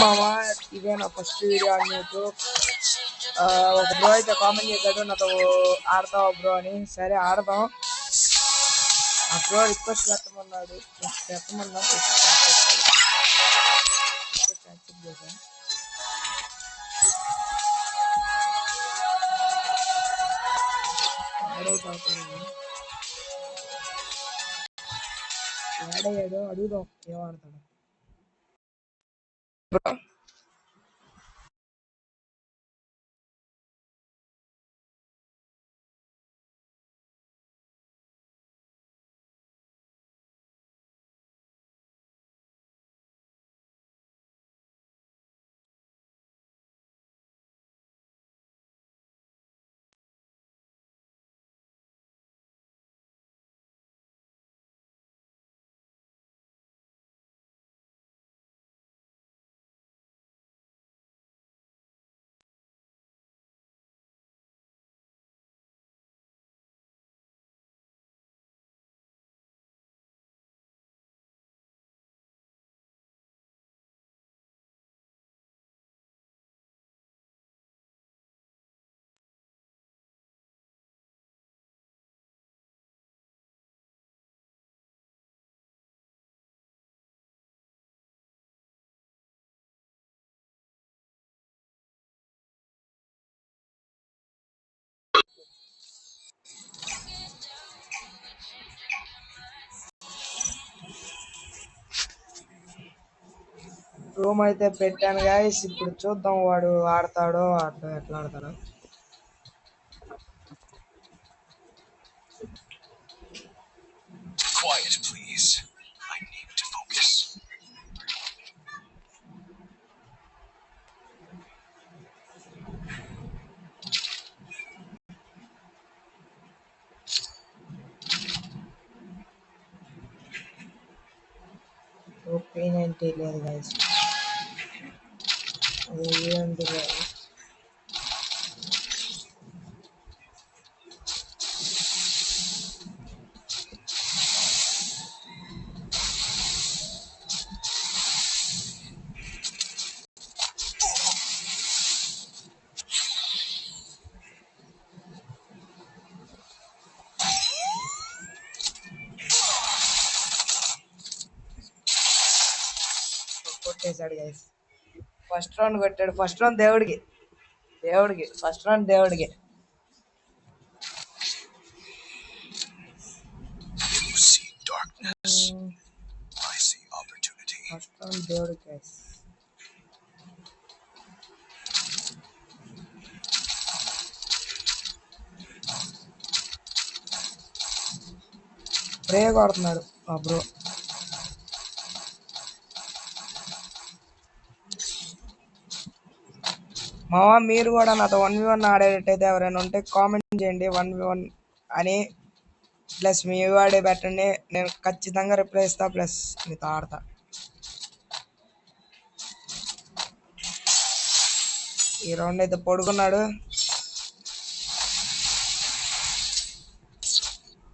మామా ఇదే నా ఫస్ట్ వీడియో ఆన్ యూట్యూబ్. ఒక బ్రో అయితే కామెంట్ చేశాడు నాతో ఆడతావా బ్రో అని. సరే ఆడదాం. ఆ బ్రో రిక్వెస్ట్ పెట్టమన్నాడు, పెట్టమన్నా యాక్సెప్ట్ చేశాను. ఆడయ్యాడు, అడుగుదాం ఏమాడతాడు బ్రో. రూమ్ అయితే పెట్టాను గాయస్. ఇప్పుడు చూద్దాం వాడు ఆడతాడో ఎట్లా ఆడతాడో. Quiet, please. I need to focus. Pain అంటే లేదు గాయస్, అది ఏంటి గాయస్. కొట్టేశాడు గైస్. ఫస్ట్ రౌండ్ కొట్టాడు. ఫస్ట్ రౌండ్ దేవుడికి ఫస్ట్ రౌండ్ దేవుడికి. You see darkness. I see opportunity. First round దేవుడికి గైస్. స్ప్రే కొడుతున్నాడు ఆ బ్రో. మావా మీరు కూడా నాతో 1v1 ఆడేటట్టయితే ఎవరైనా ఉంటే కామెంట్ చేయండి 1v1 అని. ప్లస్ మీ వాడే పెట్టండి, నేను ఖచ్చితంగా రిప్లై ఇస్తా, ప్లస్ మీతో ఆడతా. ఈ రౌండ్ అయితే పడుకున్నాడు.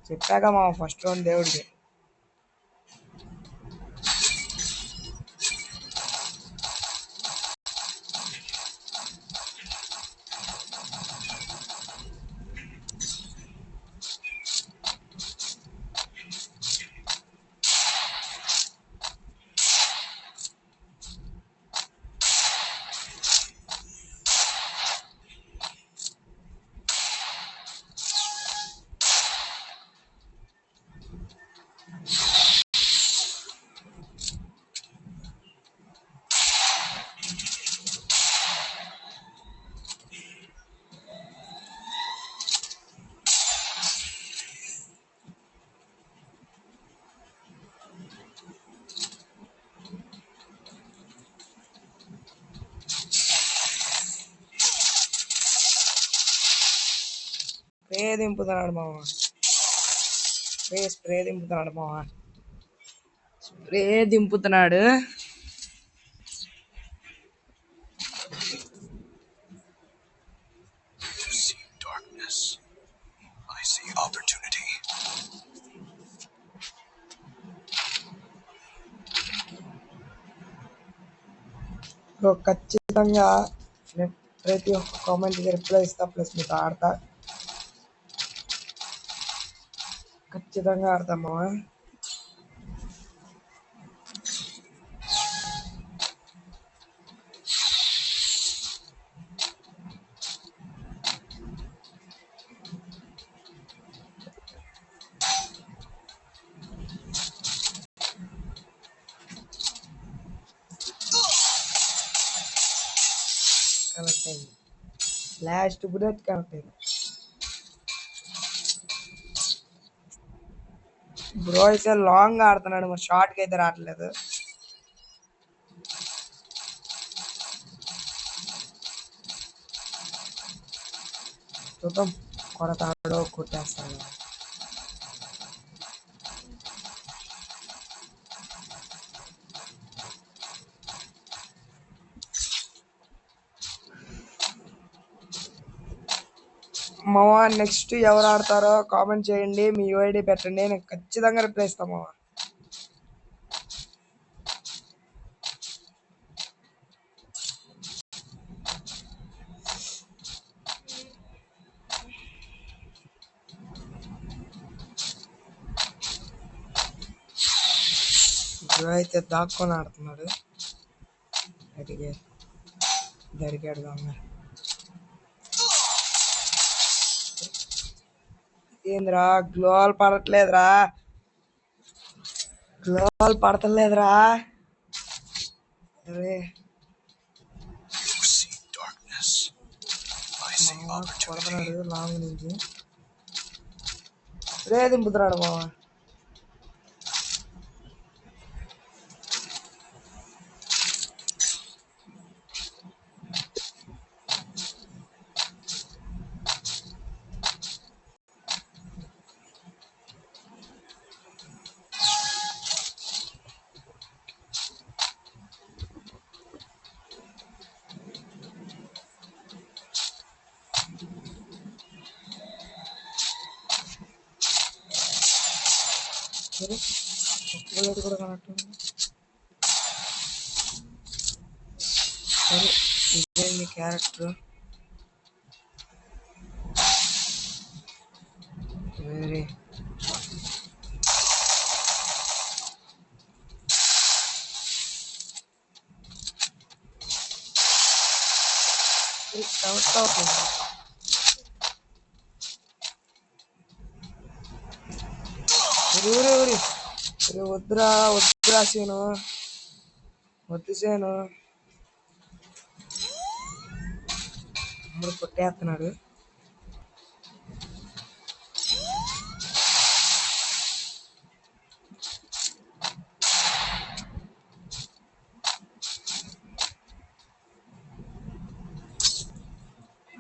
చెప్పాక మా ఫస్ట్ రౌండ్ దేవుడికి. స్ప్రే దింపుతున్నాడు మామ. స్ప్రే దింపుతున్నాడు మామ. స్ప్రే దింపుతున్నాడు. You see darkness. I see opportunity. Bro ఖచ్చితంగా నేను ప్రతి ఒక్క కామెంట్కి రిప్లై ఇస్తా, ప్లస్ మీతో ఆడతా, ఖచ్చితంగా ఆడతామా. కనెక్ట్ అయింది, లాస్ట్ బుల్లెట్ కనెక్ట్ అయింది. బ్రో అయితే లాంగ్ ఆడుతున్నాడు, మరి షార్ట్కి అయితే రావట్లేదు. చూద్దాం కొడతాడో కొట్టేస్తాడు. మావా నెక్స్ట్ ఎవరు ఆడతారో కామెంట్ చేయండి, మీ యూఐడి పెట్టండి, నేను ఖచ్చితంగా రిప్లై ఇస్తాను మావా. బ్రో అయితే దాక్కొని ఆడుతున్నాడు, దరికాడు దొంగ. ఏంద్రా గ్లోల్ పడట్లేదురా, గ్లోల్ పడతలేదురా. అరే You see darkness. I see మావా opportunity. కొడుతున్నాడు లాంగ్ నుంచి, రే దింపుతున్నాడు మావా. సరే ఒక్క కూడా కనెక్ట్ ఉంది. సరే ఇదే మీ క్యారెక్టర్, వేరే కనెక్ట్ అవుతుంది. ఊరి వద్దురా వద్దురా సీను, వద్దు సేను. తమ్ముడు కొట్టేస్తున్నాడు.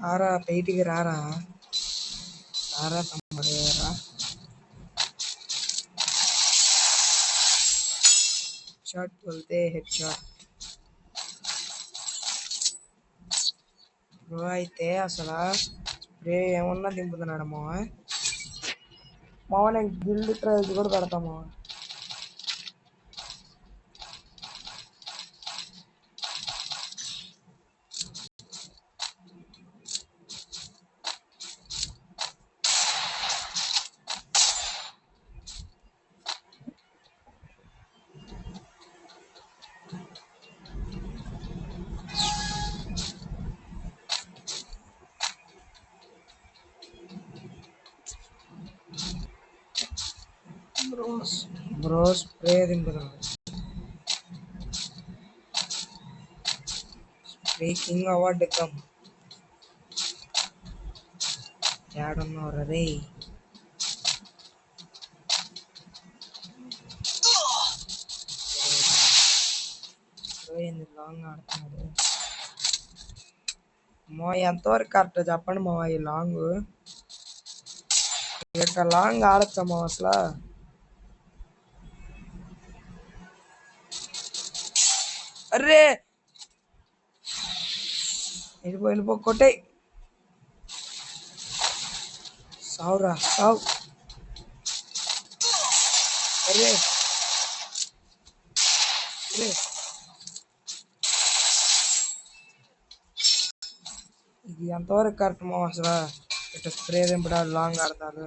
రారా బయటికి రారా, రారా తమ్ముడు రా. షాట్ వెళ్తే హెడ్ షాట్. బ్రో అయితే అసలు స్ప్రే ఏమన్నా దింపుతున్నాడు మావ. మావ నేను గిల్డ్ ట్రయల్స్ కూడా పెడతా మావ. బ్రో స్ప్రే దింపుతున్నాడు, స్ప్రే కింగ్ అవార్డు ఇద్దాం. ఏడున్నావు రే. ఏంది లాంగ్ ఆడుతున్నాడు. మా ఎంతవరకు కరెక్ట్ చెప్పండి మా ఈ లాంగ్, ఇక లాంగ్ ఆడచ్చా మా అసలు. అర్రే వెళ్ళిపో కొట్టే, సావురా సావు. అరే అరే ఇది ఎంతవరకు కరెక్ట్ మామ అసలు? ఇట్లా స్ప్రే దింపడాలు లాంగ్ ఆడతారు.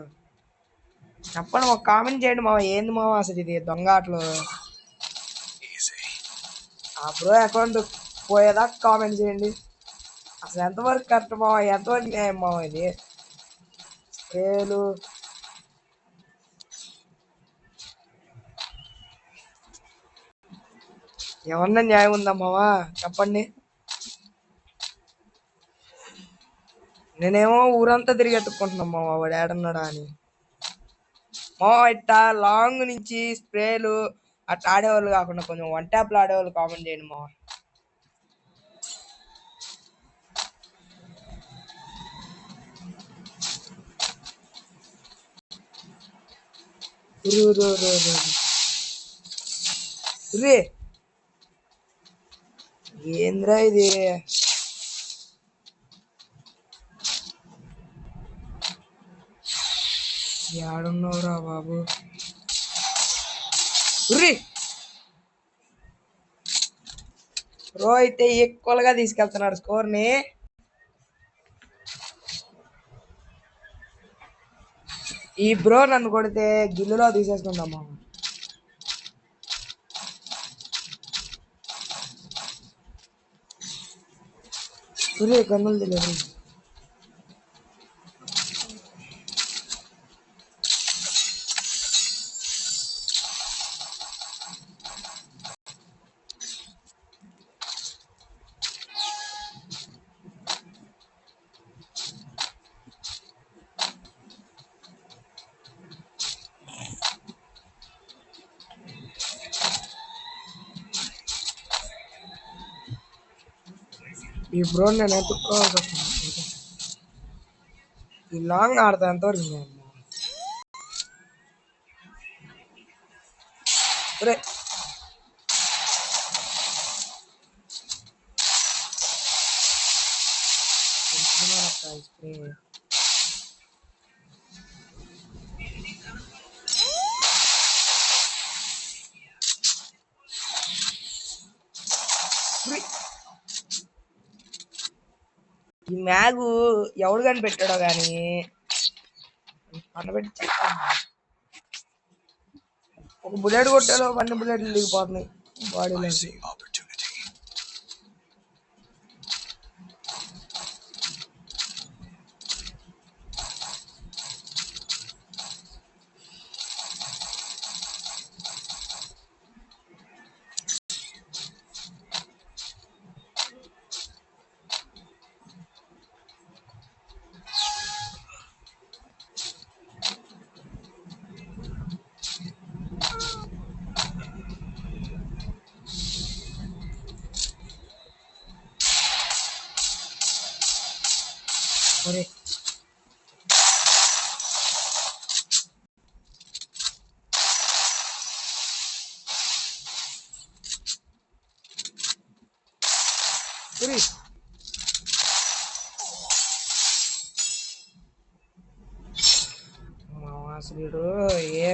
చెప్పండి మాకు, కామెంట్ చేయండి మామ, ఏంది మామ అసలు ఇది దొంగ ఆటలు? Easy. ఆ బ్రో అకౌంట్ పోయేదాకా కామెంట్ చేయండి. అసలు ఎంతవరకు కరెక్ట్ మామ, ఎంతవరకు న్యాయం మామ ఇది? స్ప్రేలు ఏమన్నా న్యాయం ఉందా మామ? చెప్పండి. నేనేమో ఊరంతా తిరిగి ఎత్తుక్కుంటున్నాం మామ, వాడు ఏడన్నాడా అని. మామ ఇట్టా లాంగ్ నుంచి స్ప్రేలు అట్లా ఆడేవాళ్ళు కాకుండా కొంచెం వన్ ట్యాప్లు ఆడేవాళ్ళు కామెంట్ చేయండి మామ. రే ఏంద్రా ఇది? ఏడున్నావురా బాబు? రీ బ్రో అయితే ఈక్వల్ గా తీసుకెళ్తున్నాడు స్కోర్ ని. ఈ బ్రో నన్ను కొడితే గిల్లులో తీసేసుకుందామా? కన్నులు తెలియదు. ఈ బ్రో నేను ఎత్తుక్కోవాల్సి వస్తుంది. ఈ లాంగ్ ఆడతా ఎంతవరకు నేను? రే స్ప్రే ఈ మ్యాగు ఎవడు కానీ పెట్టాడో కానీ పండబెట్టి ఒక బుల్లెట్ కొట్టాలో అన్ని బుల్లెట్లు దిగిపోతున్నాయి బాడీలో. I see opportunity. అరే అసలు వీడు ఏ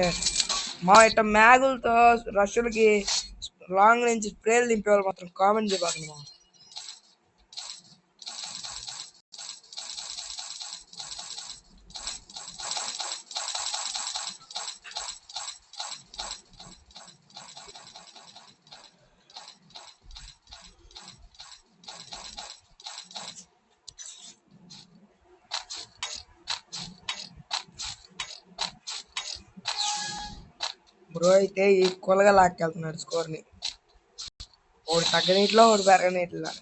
మా ఇట్ట మ్యాగులతో రష్యులకి లాంగ్ నుంచి స్ప్రేలు దింపేవాళ్ళు మాత్రం కామెంట్ చెప్పాలి మా. బ్రో అయితే ఈక్వల్గా లాక్కెళ్తున్నాడు స్కోర్ని. ఒకటి తగ్గనీటిలో ఒకటి పెరగనీటిలో.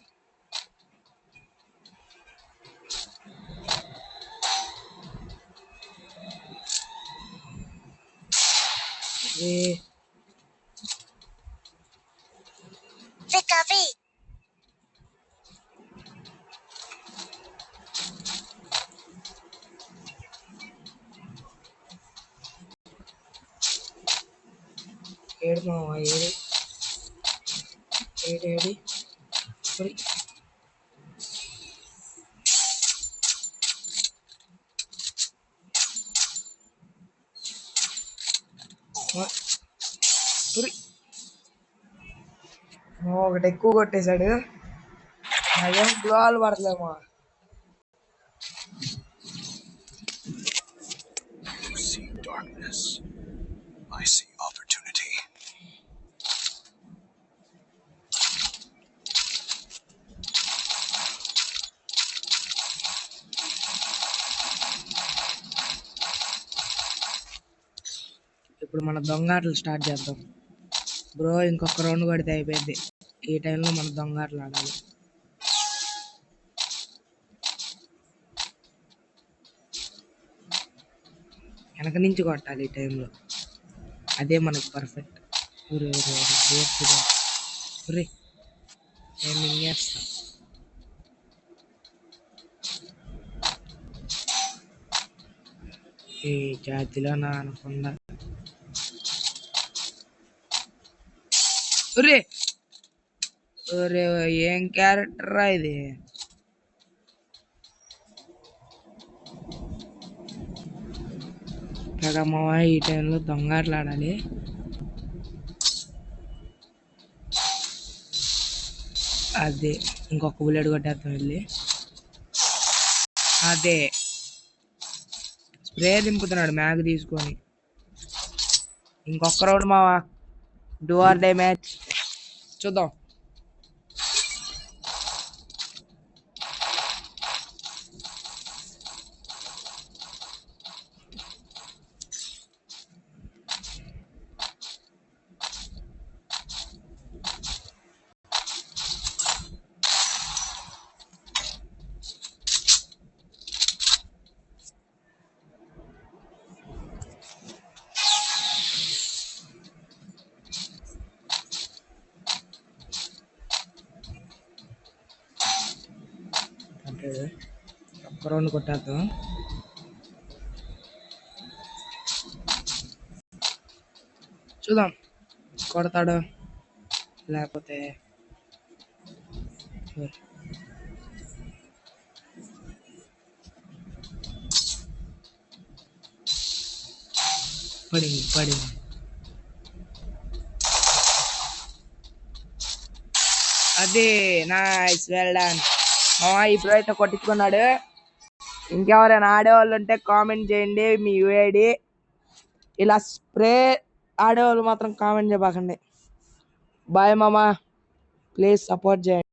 ఏడు మావా ఏడు ఏడు ఏడి ఒకటి ఎక్కువ కొట్టేశాడు. అదేం గ్లోవాల్ పడలేమా? darkness, I see opportunity. ఇప్పుడు మన దొంగాటలు స్టార్ట్ చేద్దాం బ్రో. ఇంకొక రౌండ్ కొడితే అయిపోయింది. ఈ టైంలో మన దొంగాటలు ఆడాలి. వెనక నుంచి కొట్టాలి ఈ టైంలో, అదే మనకు పర్ఫెక్ట్. నేను మింగేస్తా. ఈ జాతిలో నా అనకుండా ఒరే ఒరే ఏం క్యారెక్టర్ ఇది? కదమ్మా ఈ టైంలో దొంగట్లు ఆడాలి. అదే ఇంకొక బుల్లెట్ కొట్టేస్తాం వెళ్ళి. అదే స్ప్రే దింపుతున్నాడు మ్యాగ్ తీసుకొని. ఇంకొక రౌండ్ మావా, డూ ఆర్ డే మ్యాచ్ చూద్దాం. అంటే ఒక్క రౌండ్ కొట్టేద్దాం. చూద్దాం కొడతాడు లేకపోతే పడింది. అది నైస్, వెల్ డన్. ఇప్పుడైతే కొట్టించుకున్నాడు. ఇంకెవరైనా ఆడేవాళ్ళు ఉంటే కామెంట్ చేయండి మీ యూఐడి. ఇలా స్ప్రే ఆడేవాళ్ళు మాత్రం కామెంట్ చేయబాకండి. బాయ్ మామా, ప్లీజ్ సపోర్ట్ చేయండి.